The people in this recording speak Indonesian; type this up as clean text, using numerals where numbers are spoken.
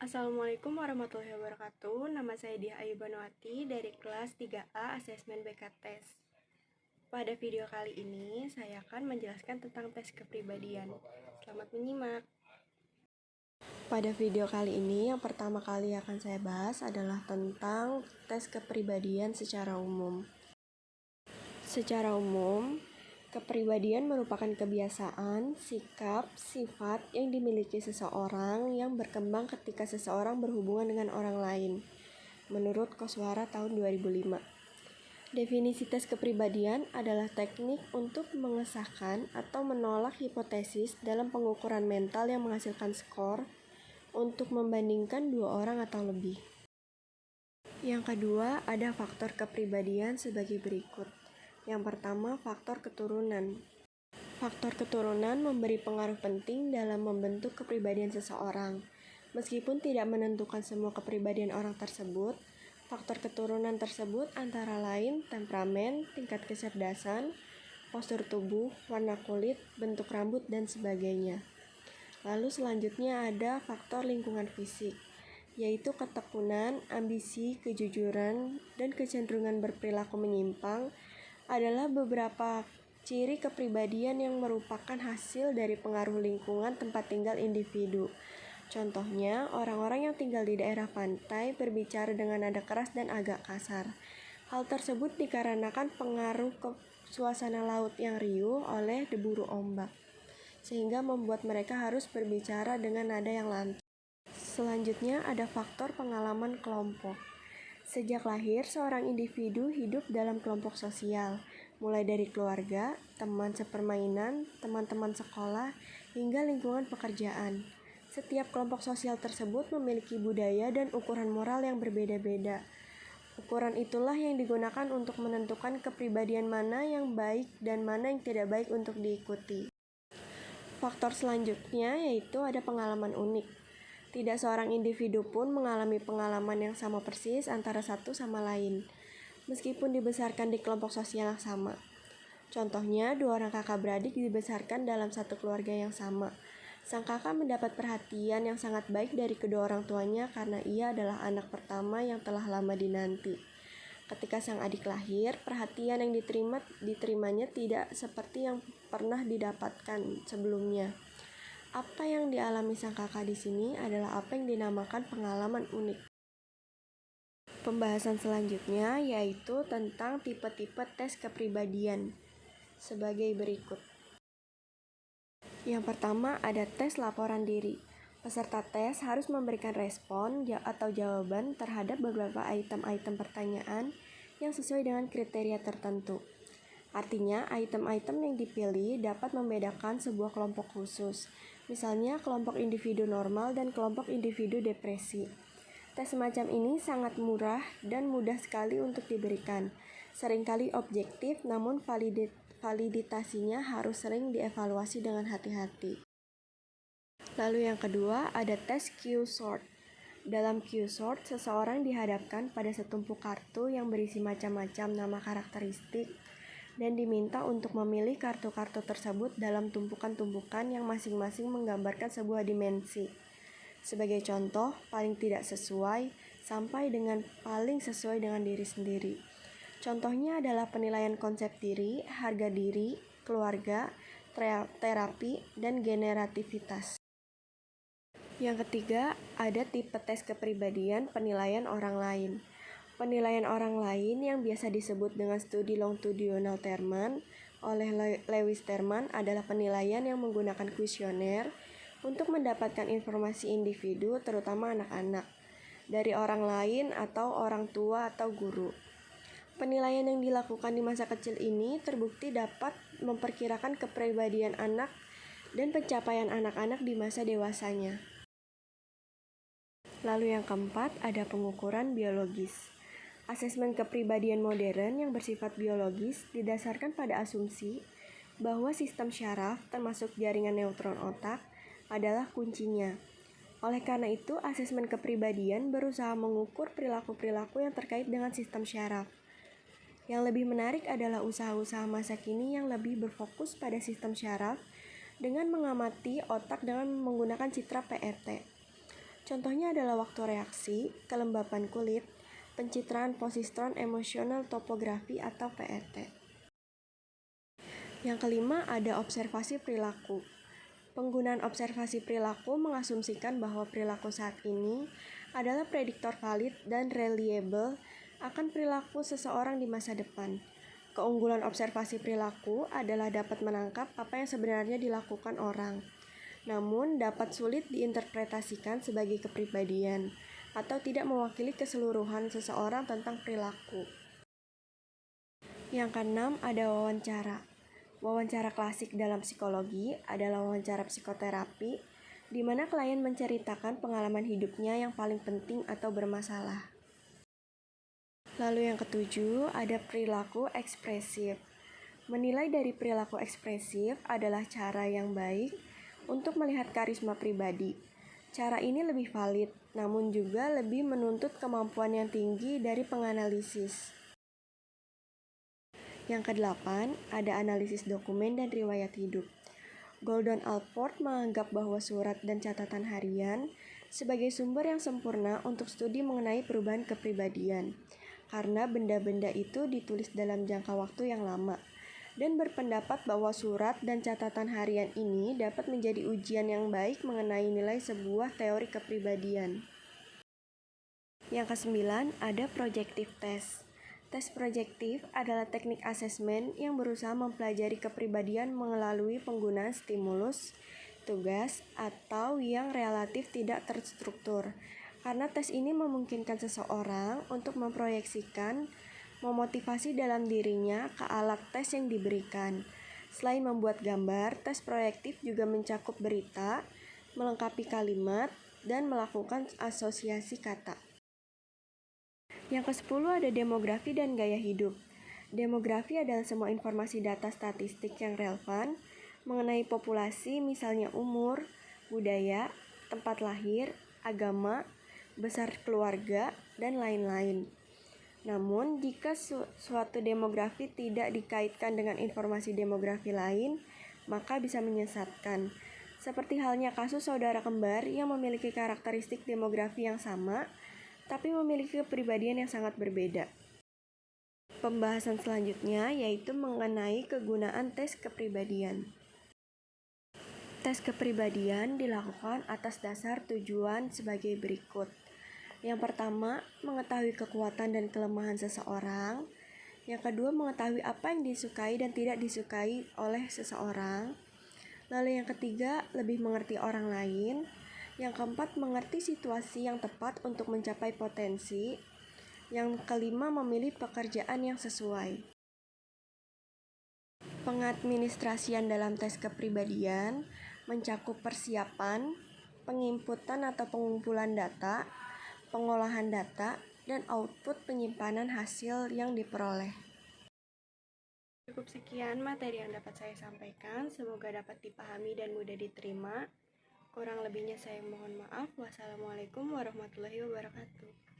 Assalamualaikum warahmatullahi wabarakatuh. Nama saya Diah Ayu Banwati dari kelas 3A Asesmen BKTes. Pada video kali ini, saya akan menjelaskan tentang tes kepribadian. Selamat menyimak. Pada video kali ini, yang pertama kali akan saya bahas adalah tentang tes kepribadian secara umum. Secara umum, kepribadian merupakan kebiasaan, sikap, sifat yang dimiliki seseorang yang berkembang ketika seseorang berhubungan dengan orang lain, menurut Koswara tahun 2005. Definisi tes kepribadian adalah teknik untuk mengesahkan atau menolak hipotesis dalam pengukuran mental yang menghasilkan skor untuk membandingkan dua orang atau lebih. Yang kedua, ada faktor kepribadian sebagai berikut. Yang pertama, faktor keturunan. Faktor keturunan memberi pengaruh penting dalam membentuk kepribadian seseorang. Meskipun tidak menentukan semua kepribadian orang tersebut, faktor keturunan tersebut antara lain temperamen, tingkat kecerdasan, postur tubuh, warna kulit, bentuk rambut, dan sebagainya. Lalu selanjutnya ada faktor lingkungan fisik, yaitu ketekunan, ambisi, kejujuran, dan kecenderungan berperilaku menyimpang adalah beberapa ciri kepribadian yang merupakan hasil dari pengaruh lingkungan tempat tinggal individu. Contohnya, orang-orang yang tinggal di daerah pantai berbicara dengan nada keras dan agak kasar. Hal tersebut dikarenakan pengaruh ke suasana laut yang riuh oleh deburu ombak, sehingga membuat mereka harus berbicara dengan nada yang lantang. Selanjutnya ada faktor pengalaman kelompok. Sejak lahir, seorang individu hidup dalam kelompok sosial, mulai dari keluarga, teman sepermainan, teman-teman sekolah, hingga lingkungan pekerjaan. Setiap kelompok sosial tersebut memiliki budaya dan ukuran moral yang berbeda-beda. Ukuran itulah yang digunakan untuk menentukan kepribadian mana yang baik dan mana yang tidak baik untuk diikuti. Faktor selanjutnya yaitu ada pengalaman unik. Tidak seorang individu pun mengalami pengalaman yang sama persis antara satu sama lain, meskipun dibesarkan di kelompok sosial yang sama. Contohnya, dua orang kakak beradik dibesarkan dalam satu keluarga yang sama. Sang kakak mendapat perhatian yang sangat baik dari kedua orang tuanya karena ia adalah anak pertama yang telah lama dinanti. Ketika sang adik lahir, perhatian yang diterimanya tidak seperti yang pernah didapatkan sebelumnya. Apa yang dialami sang kakak di sini adalah apa yang dinamakan pengalaman unik. Pembahasan selanjutnya yaitu tentang tipe-tipe tes kepribadian sebagai berikut. Yang pertama ada tes laporan diri. Peserta tes harus memberikan respon atau jawaban terhadap beberapa item-item pertanyaan yang sesuai dengan kriteria tertentu. Artinya, item-item yang dipilih dapat membedakan sebuah kelompok khusus, misalnya kelompok individu normal dan kelompok individu depresi. Tes semacam ini sangat murah dan mudah sekali untuk diberikan. Seringkali objektif, namun validitasnya harus sering dievaluasi dengan hati-hati. Lalu yang kedua, ada tes Q-Sort. Dalam Q-Sort, seseorang dihadapkan pada setumpuk kartu yang berisi macam-macam nama karakteristik dan diminta untuk memilih kartu-kartu tersebut dalam tumpukan-tumpukan yang masing-masing menggambarkan sebuah dimensi. Sebagai contoh, paling tidak sesuai sampai dengan paling sesuai dengan diri sendiri. Contohnya adalah penilaian konsep diri, harga diri, keluarga, terapi, dan generativitas. Yang ketiga, ada tipe tes kepribadian penilaian orang lain. Penilaian orang lain yang biasa disebut dengan studi longitudinal Terman oleh Lewis Terman adalah penilaian yang menggunakan kuesioner untuk mendapatkan informasi individu, terutama anak-anak, dari orang lain atau orang tua atau guru. Penilaian yang dilakukan di masa kecil ini terbukti dapat memperkirakan kepribadian anak dan pencapaian anak-anak di masa dewasanya. Lalu yang keempat, ada pengukuran biologis. Asesmen kepribadian modern yang bersifat biologis didasarkan pada asumsi bahwa sistem syaraf, termasuk jaringan neutron otak, adalah kuncinya. Oleh karena itu, asesmen kepribadian berusaha mengukur perilaku-perilaku yang terkait dengan sistem syaraf. Yang lebih menarik adalah usaha-usaha masa kini yang lebih berfokus pada sistem syaraf dengan mengamati otak dengan menggunakan citra PRT. Contohnya adalah waktu reaksi, kelembapan kulit, pencitraan positron emosional topografi atau PET. Yang kelima ada observasi perilaku. Penggunaan observasi perilaku mengasumsikan bahwa perilaku saat ini adalah prediktor valid dan reliable akan perilaku seseorang di masa depan. Keunggulan observasi perilaku adalah dapat menangkap apa yang sebenarnya dilakukan orang, namun dapat sulit diinterpretasikan sebagai kepribadian atau tidak mewakili keseluruhan seseorang tentang perilaku. Yang keenam ada wawancara. Wawancara klasik dalam psikologi adalah wawancara psikoterapi, di mana klien menceritakan pengalaman hidupnya yang paling penting atau bermasalah. Lalu yang ketujuh, ada perilaku ekspresif. Menilai dari perilaku ekspresif adalah cara yang baik untuk melihat karisma pribadi. Cara ini lebih valid, namun juga lebih menuntut kemampuan yang tinggi dari penganalisis. Yang kedelapan, ada analisis dokumen dan riwayat hidup. Gordon Allport menganggap bahwa surat dan catatan harian sebagai sumber yang sempurna untuk studi mengenai perubahan kepribadian, karena benda-benda itu ditulis dalam jangka waktu yang lama, dan berpendapat bahwa surat dan catatan harian ini dapat menjadi ujian yang baik mengenai nilai sebuah teori kepribadian. Yang kesembilan, ada projective test. Tes projektif adalah teknik asesmen yang berusaha mempelajari kepribadian melalui penggunaan stimulus, tugas, atau yang relatif tidak terstruktur. Karena tes ini memungkinkan seseorang untuk memproyeksikan, memotivasi dalam dirinya ke alat tes yang diberikan. Selain membuat gambar, tes proyektif juga mencakup berita, melengkapi kalimat, dan melakukan asosiasi kata. Yang ke-10 ada demografi dan gaya hidup. Demografi adalah semua informasi data statistik yang relevan mengenai populasi, misalnya umur, budaya, tempat lahir, agama, besar keluarga, dan lain-lain. Namun, jika suatu demografi tidak dikaitkan dengan informasi demografi lain, maka bisa menyesatkan. Seperti halnya kasus saudara kembar yang memiliki karakteristik demografi yang sama, tapi memiliki kepribadian yang sangat berbeda. Pembahasan selanjutnya yaitu mengenai kegunaan tes kepribadian. Tes kepribadian dilakukan atas dasar tujuan sebagai berikut. Yang pertama, mengetahui kekuatan dan kelemahan seseorang. Yang kedua, mengetahui apa yang disukai dan tidak disukai oleh seseorang. Lalu yang ketiga, lebih mengerti orang lain. Yang keempat, mengerti situasi yang tepat untuk mencapai potensi. Yang kelima, memilih pekerjaan yang sesuai. Pengadministrasian dalam tes kepribadian mencakup persiapan, penginputan atau pengumpulan data, pengolahan data, dan output penyimpanan hasil yang diperoleh. Cukup sekian materi yang dapat saya sampaikan, semoga dapat dipahami dan mudah diterima. Kurang lebihnya saya mohon maaf. Wassalamualaikum warahmatullahi wabarakatuh.